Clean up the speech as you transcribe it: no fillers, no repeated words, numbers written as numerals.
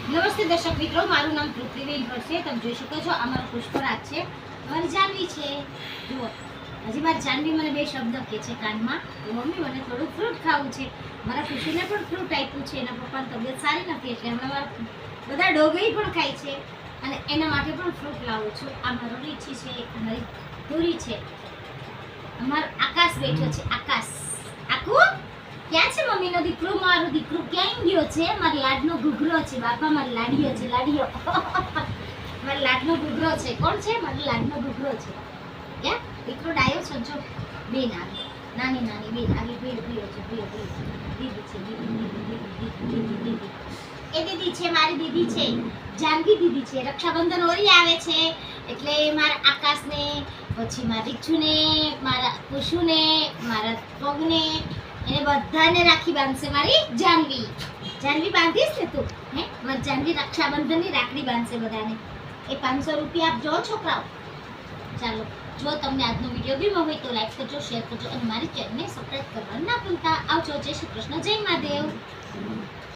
નમસ્તે દર્શક મિત્રો, મારું નામ પૃથ્વીબેન છે. તમે જોઈ શકો છો આ મારો પુષ્પરાજ છે, મારી જાનવી છે. જુઓ, હજી મારી જાનવી મને બે શબ્દ કહે છે કાનમાં, તો મમ્મી મને થોડું ફ્રૂટ ખાવું છે. મારા ખુશીને પણ ફ્રૂટ આપ્યું છે, એના પપ્પાની તબિયત સારી નથી એટલે હમણાં મારા બધા ડોગરી પણ ખાય છે અને એના માટે પણ ફ્રૂટ લાવું છું. આ મારો લીચી છે, મારી ધૂરી છે, અમારો આકાશ બેઠો છે. આકાશ આખું ક્યાં છે? મમ્મીનો દીકરો, મારો દીકરો ક્યાં ગયો છે? મારો લાડનો ઘૂઘરો છે. બાપા મારો લાડીઓ છે, લાડીઓ. મારો લાડનો ઘૂઘરો છે. કોણ છે? મારો લાડનો ઘૂઘરો છે. ક્યાં દીકરો ડાયો છે? જો બેન આવી, નાની નાની બેન આવી, ભીયો છે, ભીયો દીદી છે, દીદી એ દીદી છે, મારી દીદી છે, જાનકી દીદી છે. રક્ષાબંધન ઓરી આવે છે એટલે મારા આકાશને, પછી મારા રીછુને, મારા કુશુને, મારા પગને, એને બધાને રાખી બાંધશે મારી જાનવી. જાનવી બાંધીશ ને તું? હે મારી જાનવી રક્ષાબંધનની રાખડી બાંધશે બધાને. એ 500 રૂપિયા આપજો છોકરાઓ. ચાલો, જો તમને આજનો વિડીયો ગમ્યો હોય તો લાઈક કરજો, શેર કરજો અને મારી ચેનલને સબસ્ક્રાઇબ કરવાનું ના ભૂલતા. આવજો. જય શ્રી કૃષ્ણ, જય મહાદેવ.